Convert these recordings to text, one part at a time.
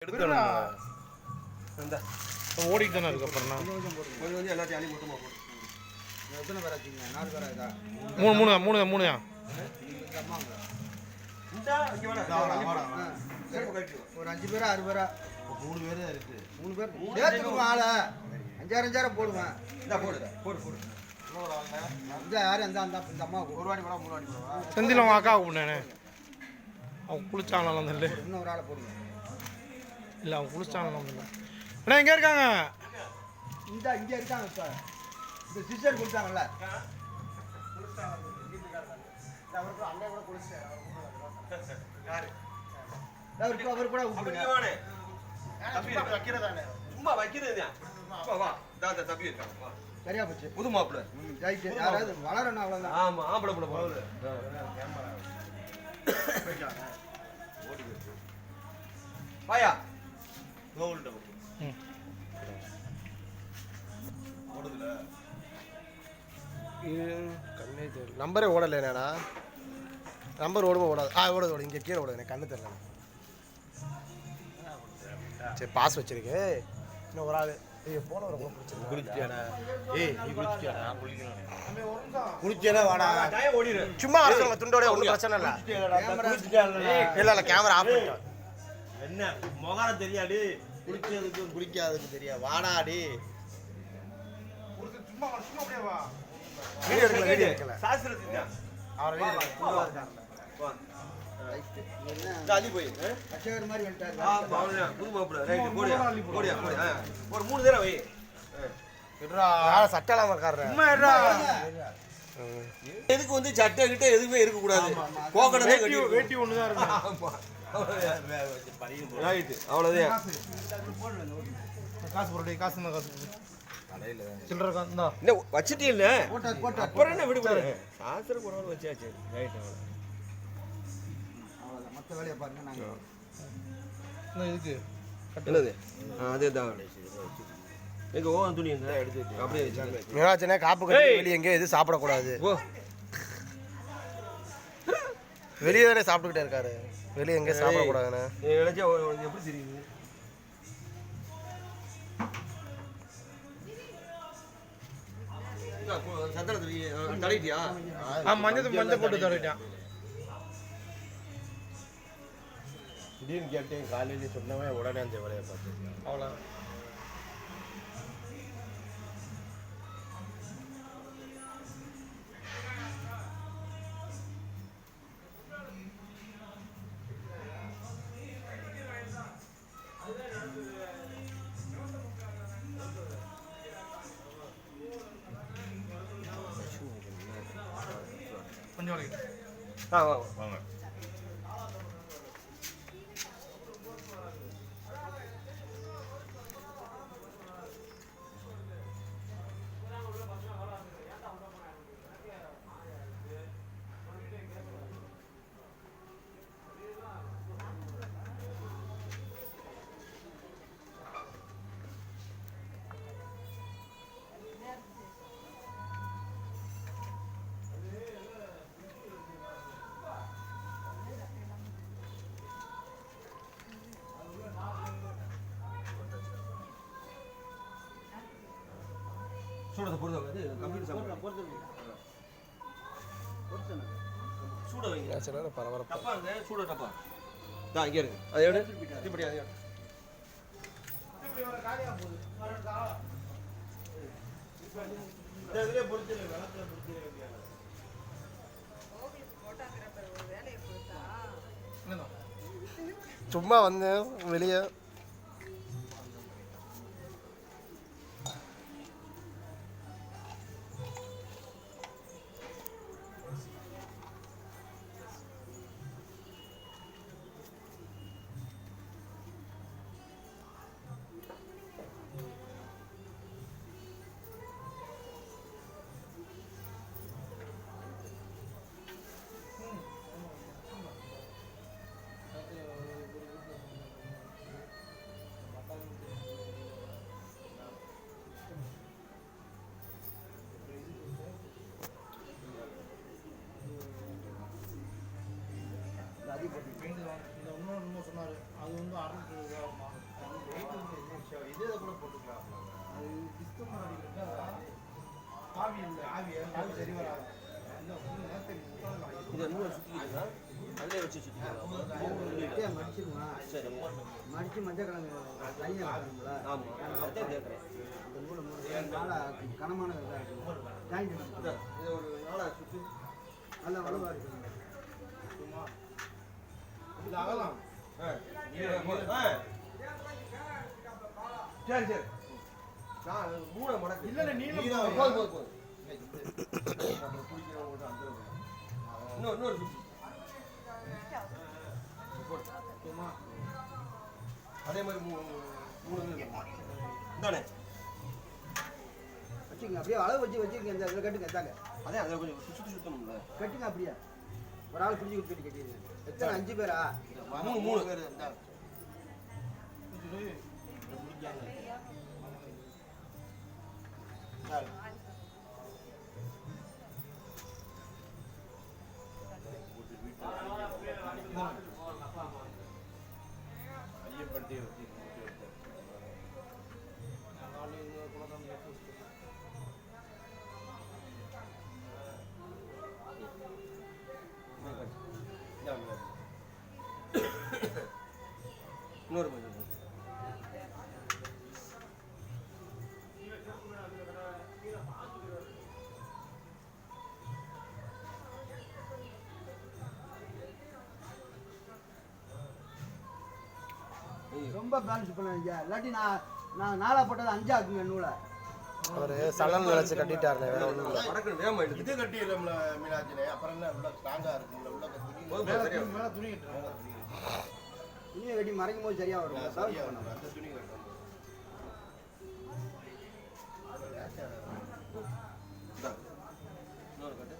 ஓடிட்டு தானே இருக்கு. அப்புறம் கொஞ்சம் எல்லாத்தையும் அள்ளி மொத்தமாக போடு. எத்தனை பேர் ஆச்சுங்க? 4 பேரா இதா? மூணுயா. ஒரு 5 பேரா 6 பேரா? 3 பேர் தான் இருக்கு. 3 பேர் சேர்த்துக்குவோம். ஆளை 5,000 போடுவேன். இந்த போடு. இந்த யாரும் அந்த அம்மா ஒரு வாடி போடா, 3 வாடி போடா. செந்தில் அவங்க அக்கா கூப்பிட்டேனே, அவங்க குளிச்சாங்களாம் இல்லை. இன்னும் ஒரு ஆளை போடுங்க. இல்லை அவங்க குளிச்சாங்களாம் இல்லை. அண்ணா எங்கே இருக்காங்க? இங்கே இருக்காங்க. இப்போ இந்த சிஸ்டர் கொடுத்தாங்கல்ல, அவர் கூட சும்மா வைக்கிறது தப்பி இருக்காங்க. சரியா போச்சு. புது மாப்பிள்ள யாராவது வளரணும் அவ்வளோதான். ஆமா ஆம்பளை பிள்ளை போகுது. வாயா கண்ணே தெரியல. நம்பரே ஓடலைண்ணா. நம்பர் ஓடாது. ஓடுது. இங்கே கீழே ஓடுது. எனக்கு கண்ணு தெரியல. சரி பாஸ் வச்சிருக்கு. இன்னும் ஒரு ஆள் போன ரொம்ப பிடிச்சிருக்கு. குளிச்சிட்டியாடா? ஏய் நீ குளிச்சிட்டியாடா? குளிச்சேனா வாடா. ஓடிடு. சும்மா அரசங்க துண்டோட ஒன்றும் பிரச்சனை இல்லை. இல்லை கேமரா ஆஃப் பண்ணிட்டோம். என்ன முகம் தெரியாடி? குளிச்சதுக்கும் குளிக்காததுக்கு தெரியா? வாடாடி. வீடியோ எடுக்கல. சாஸ்திரத்துக்கு அவர் வீடியோ அள்ளி போய் மாதிரி வந்துட்டாரு. புது மாப்பிள்ள ரைட்டு. போடியா ஒரு 3 தடவை வை. சட்டை இல்லாம இருக்காரு. எதுக்கு வந்து சட்டை கிட்ட எதுவுமே இருக்க கூடாது. கோக்கடை வேட்டி ஒன்று தான் இருக்கும். அவ்வளோதான். காசு போட்டு காசு சில்லற காசு தான் இல்லை வச்சுட்டே இல்லை. போட்டு அப்புறம் என்ன விடுபாரு? சாஸ்திரம் கூட வச்சாச்சு. ரைட் அவ்வளோதான். மற்ற வேலையை பாருங்க. நாங்கள் இதுக்கு என்னது? அதே தான். எங்க ஓவன் துணி எங்க எடுத்து அப்படியே வச்சாங்க. மீனாட்சினே காப்பு கட்டி வெளியே எங்கேயும் எதுவும் சாப்பிடக்கூடாது. ஓ வெளியே தானே சாப்பிட்டுக்கிட்டே இருக்காரு. வெளியே எங்கேயும் சாப்பிடக்கூடாதுண்ணே. நினைச்சா எப்படி தெரியுது? சத்திரத்துல தடைட்டியா? மஞ்சள் போட்டு தரட்டான். திடீர்னு கேட்டேன். காலையில சொன்னவன் உடனே அந்த வேலையை பார்த்து அவ்வளோ கொஞ்சம் வாங்க. சூட பொறுத்த கம்ப்யூட்டர் சூட வைங்க. சில பரபரப்பு டப்பா இருங்க. சூட டப்பா தான் இங்கே இருக்கு. அதை எடு. இப்படி அதை எடு. இதுலேயே பொறுத்து விளக்கில் பொறுத்து சும்மா வந்தேன் வெளியே. இது இன்னும் சுற்றிக்கிறீங்களா? அதிலே வச்சு சுற்றிக்கலாம். மடிச்சிருமா சரி. மடிச்சு மஞ்சள் கிழங்கு லைனாக வைக்கணும்ல. ஆமாம், அதான் கேட்குறேன். இந்த நூலை நாளாக கனமான இதாக இருக்கும். ஜாயிண்ட் இதை ஒரு நாளாக சுற்றி நல்லா வலுவாக இருக்கும். சரி சரி. நான் மூணை மடக்கு. இல்லை நீளம் போதும் போதும் போதும். அப்புறம் குடிக்கிறவங்க அந்த இன்னொரு சுற்றி. அதே மாதிரி மூணு இந்தானே வச்சுங்க. அப்படியே அளவு வச்சுருங்க. இந்த இதில் கட்டுங்க. எத்தாங்க அதே அதை கொஞ்சம் சுற்றி சுற்றணும்ல. கட்டுங்க. அப்படியே ஒரு ஆள் பிடிச்சி கொடுத்துட்டு கட்டிடுங்க. எத்தனை 5 பேரா? மூணு பேர். இன்னொரு மஞ்சள் ரொம்ப பேலன்ஸ் பண்ணாதீங்க. இல்லாட்டி நான் 4 போட்டது 5 ஆக்குங்க நூலை. ஒரு சலன் நினைச்சு கட்டிட்டாருண்ணே, வேற ஒன்றும் இல்லை. வடக்கு வேகமா இது கட்டி இல்லைம்ல மீனாட்சினே, அப்புறம் என்ன உள்ள ஸ்ட்ராங்கா இருக்கும்ல, உள்ள துணி துணியை கட்டி மறைக்கும் போது சரியா வரும். சரியா வரும். அந்த துணி கட்டணும். இன்னொரு கட்டு.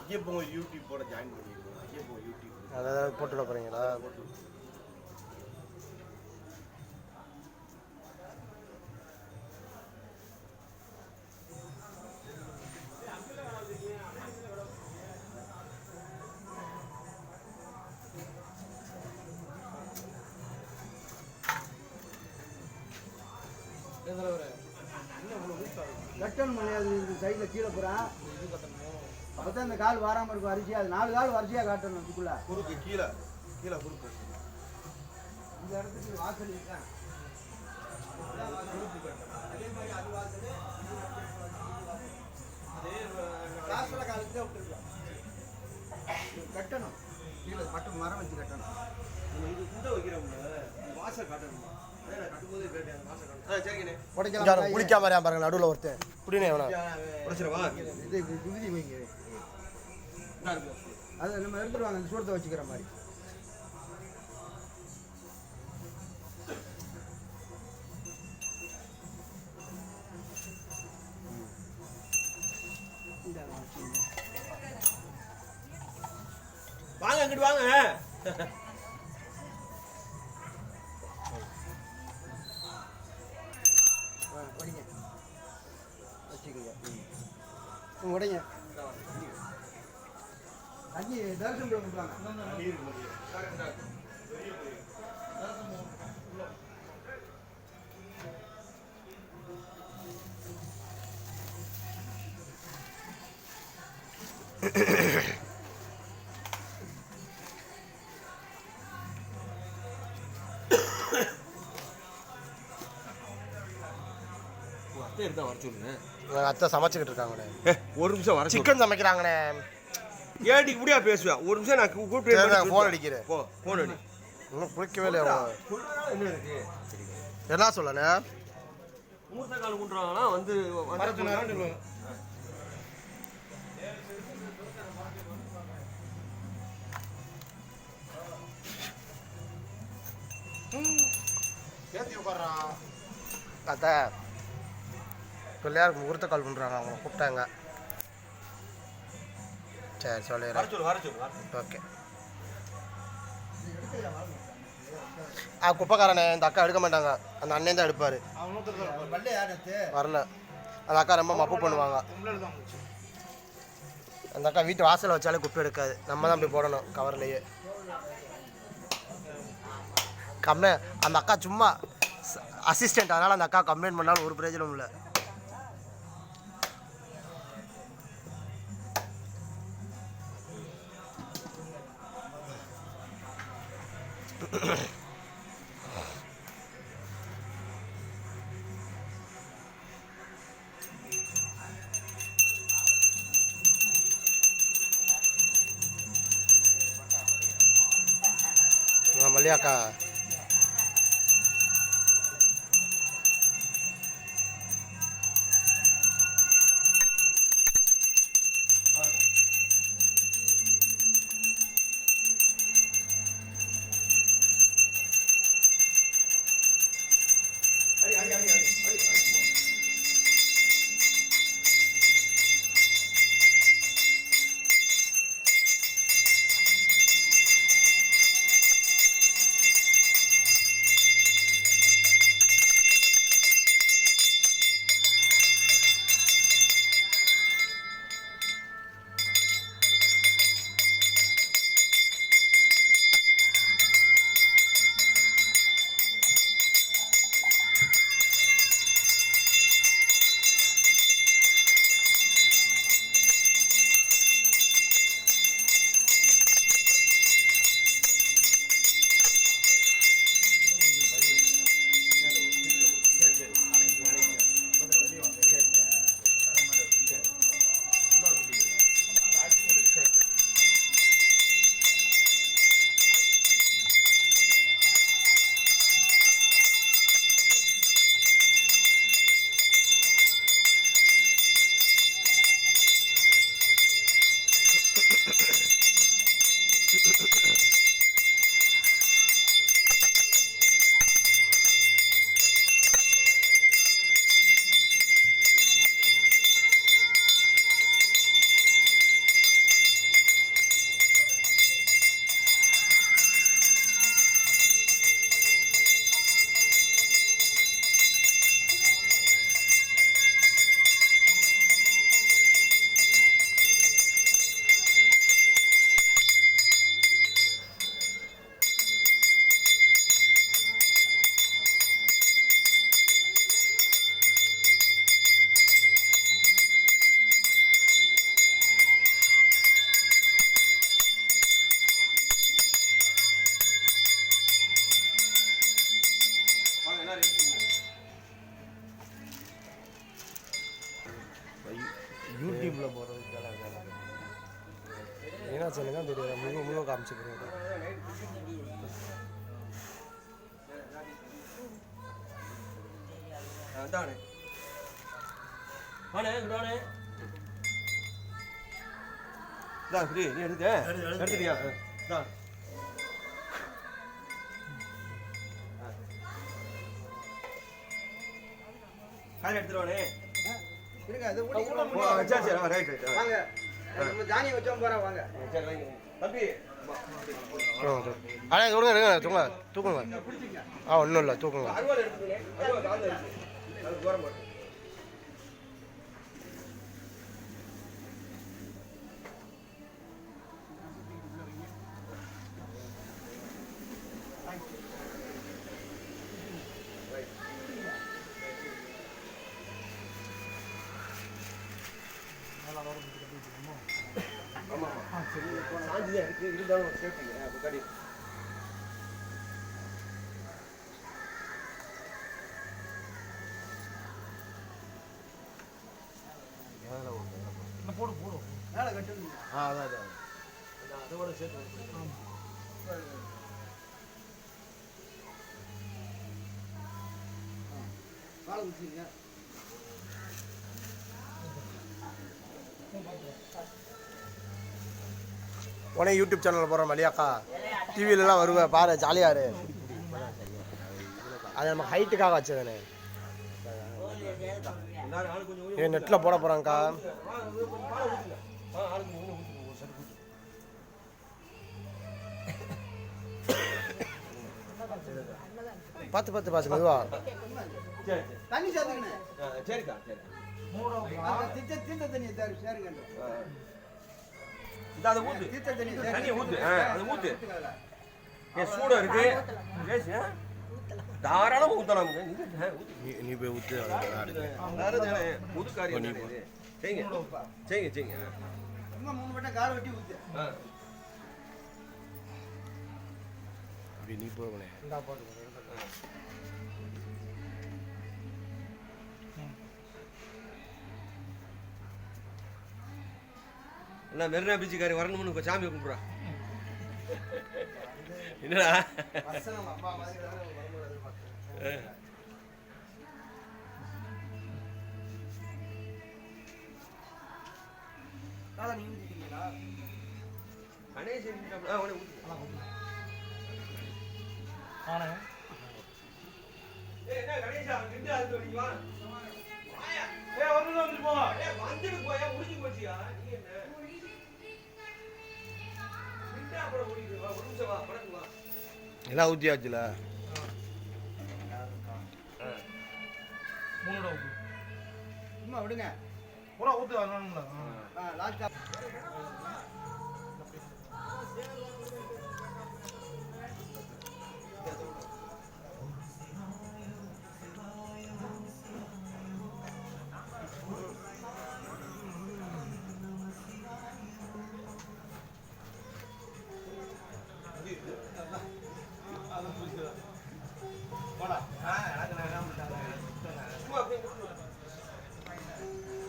ஐயப்போ யூடியூப் போட ஜாயின் பண்ணிருக்கோம். ஐயப்போ யூடியூப் அதை போட்டு விட போகிறீங்களா? கட்டணும் முடியாது. இந்த சைடில் கீழே போகிறான். அப்போ தான் இந்த கால் வாராமல் இருக்கும். அரிசியாக அது 4 கால் வரிசையாக காட்டணும். அதுக்குள்ள குறுக்கு கீழே குறுக்கு இந்த இடத்துக்கு வாசல் இருக்கேன். அதே மாதிரி அது வாசல் காசுல காலத்துல விட்டுருக்கோம். கட்டணும். கீழே மட்டும் மரம் வச்சு கட்டணும். இது குண்டை வைக்கிறோம்ல, வாசல் காட்டணுமா? அதே நான் கட்டும்போதே கேட்டேன், வாசல் காட்டணும். சரிங்கண்ணே. உடைக்கலாம். குளிக்காம வரையா பாருங்க, நடுவில் ஒருத்தன் குடினே வேணாம். உடைச்சிடவா? இது விகுதி வைங்க. அதை நம்ம எடுத்துட்டு வாங்க. அந்த சூடத்தை வச்சுக்கிற மாதிரி. வாங்க அங்கிட்டு வாங்க. உடைங்க வச்சுக்கோங்க. உடைங்க. தண்ணி தரிசனம் பண்ணுவாங்க. அத்தை எடுத்தா வர சொல்லுங்க. அத்தை சமைச்சுக்கிட்டு இருக்காங்கண்ணே. ஒரு நிமிஷம் வர சிக்கன் சமைக்கிறாங்கண்ணே. ஏடி இப்படியா பேசுவேன்? ஒரு நிமிஷம் நான் கூப்பிட்டு ஃபோன் அடிக்கிறேன். ஃபோன் அடி. இன்னும் குளிக்கவே இல்லையா? என்ன இருக்கு என்ன சொல்லண்ணே? மூத்த கால் குண்டுறாங்கன்னா வந்து ஏற்றி உட்கார்றா. அத்தை பிள்ளையார் முகூர்த்த கால் பண்ணுறாங்க, அவங்க கூப்பிட்டாங்க. சரி சொல்லிடுறேன். வர சொல்லு. ஓகே. குப்பைக்காரனே இந்த அக்கா எடுக்க மாட்டாங்க, அந்த அண்ணன் தான் எடுப்பார். பல்ல யாருக்கு வரல, அந்த அக்கா ரொம்ப மப்பு பண்ணுவாங்க. அந்த அக்கா வீட்டு வாசலில் வச்சாலே குப்பை எடுக்காது, நம்ம தான் போய் போடணும் கவர்லேயே. அந்த அக்கா சும்மா அசிஸ்டண்ட், அதனால் அந்த அக்கா கம்ப்ளைண்ட் பண்ணாலும் ஒரு பிரயோஜனம் இல்லை. மல்லிகாக்கா யூடியூப்ல போகிறதுக்கெல்லாம் ஏன்னா சொல்லி தான் தெரியும், முழு காமிச்சுக்கிறேன். அதானே வாணே வாணே தான் ஃப்ரீ நீ எடுத்துட்டியா தான் கால் எடுத்துருவானே இருங்க அது சரி சரி ரைட் ரைட் வாங்க நம்ம ஜானி வச்சோம் போறோம் வாங்க. சரி வைங்க தம்பி அண்ணா இது விடுங்க எடுங்க தூக்குங்க. ஒன்றும் இல்லை தூக்குங்க. அருவாள் எடுத்துக்கங்க, அருவாள் காலில் இருக்கு, அது போற மாட்டேன். சாஞ்சுதான் இருக்கு, இருந்தாலும் சேஃப்டிங்க முன்னாடி போடு மேலே கட்டு. அதான் அதோட சேர்த்து காலை குடிச்சிங்க. உடனே யூடியூப் சேனலில் போகிறோம் மல்லிகாக்கா, டிவிலலாம் வருவேன் பாரு, ஜாலியாக இரு. அது நம்ம ஹைட்டுக்காக வச்சதுண்ணே, நெட்டில் போட போகிறாங்க்கா. பார்த்து பாசு மெதுவா. சரி சரி தண்ணி சேர்த்துக்கணும். சரிக்கா சரி. தீர்த்த தண்ணியை சேருங்க. இந்த அதை ஊத்து. தீர்த்த தண்ணி தண்ணியை ஊத்து. அதை ஊத்து. சூடாக இருக்கு. தாராளமாக ஊற்றலாம். நீ போய் ஊத்து. புதுக்காரி செய்யுங்க செய்யுங்க செய்யுங்க. சும்மா 3 வட்டம் காரை வெட்டி ஊத்து. அப்படி நீ போகணே. எல்லாம் மெரினா பீச்சுக்காரி வரணும்னு இப்போ சாமியை கும்பிட்றா. என்னடா கணேசன் எல்லாம் ஊற்றியாச்சுல. சும்மா விடுங்க. பூரா ஊத்து வரணும்ல. லாஸ்டா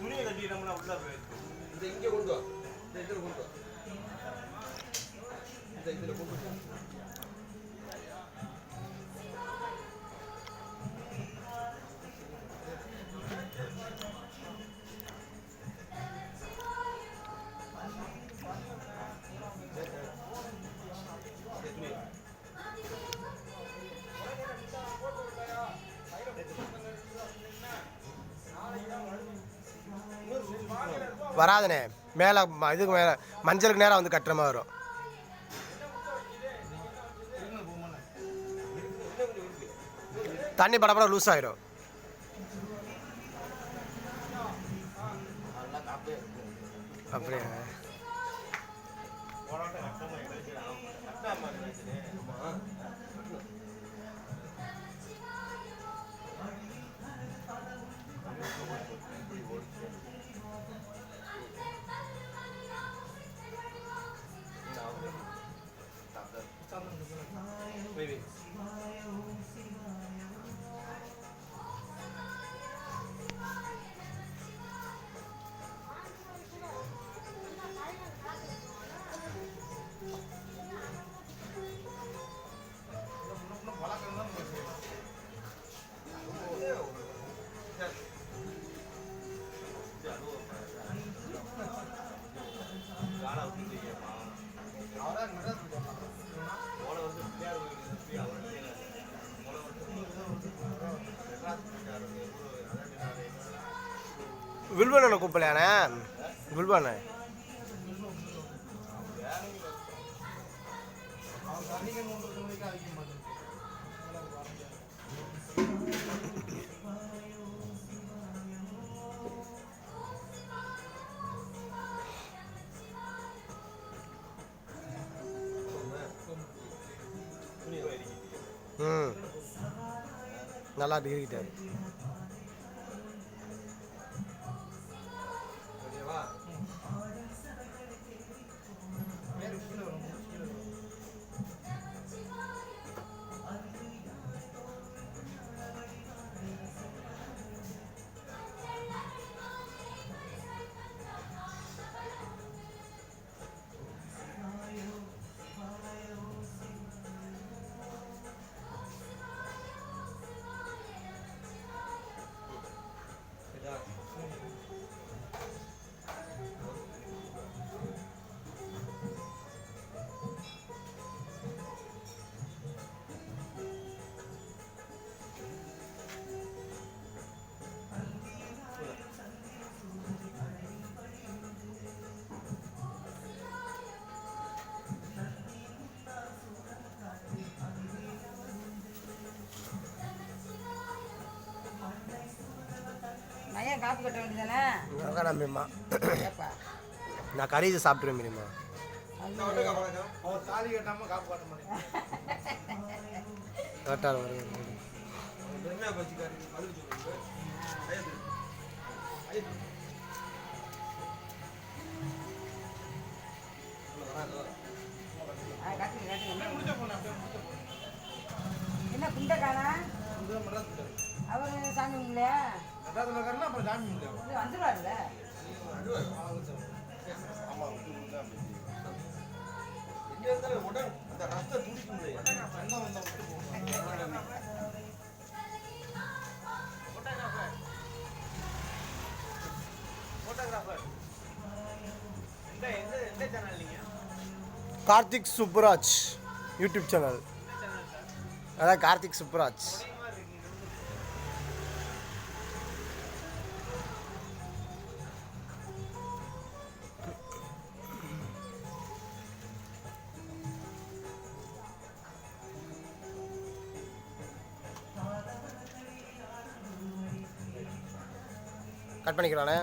துணியை கட்டி நம்மள உள்ள போயிருக்கு. இந்த இங்கே கொண்டு வா. இந்த இதில் கொண்டு வா. இந்த இதில் கொண்டு வா. வராதுண்ணே. மேலே இதுக்கு மேலே மஞ்சளுக்கு நேரம் வந்து கட்டுற மாதிரி வரும். தண்ணி படப்பட லூஸ் ஆயிரும். அப்படியா? வில்வண்ணனை கூப்பிடலையாண்ணே? வில்வண்ணே நல்லா டிகிரிக்கிட்டாரு. ஏன் காப்பு கட்ட வேண்டியதானே அதான் மீமா நான் கறி சாப்பிட்டுருவேன் மீமா அவன் தாலி கட்டாம காப்பு காட்ட மாட்டேன். கரெக்டாக வருவேன் பெருமையா பச்சிக்காரு அதுக்கு சொல்லுங்க என்ன குண்டை காணா அவர் சாமி இல்லையா ரெண்டாவது காரணம் அப்புறம் ஜாமீன் இல்லை. வந்துடுவார்ல ஆமா விட்டு தான் பேசி. எங்க இருந்தாலும் உடல் அந்த ரத்தம் துடிக்கும் இல்லையா ரெண்டாம் வந்தா விட்டு போகணும். கார்த்திக் சுப்புராஜ் யூடியூப் சேனல் அதான் கார்த்திக் சுப்புராஜ் கட் பண்ணிக்கிறானே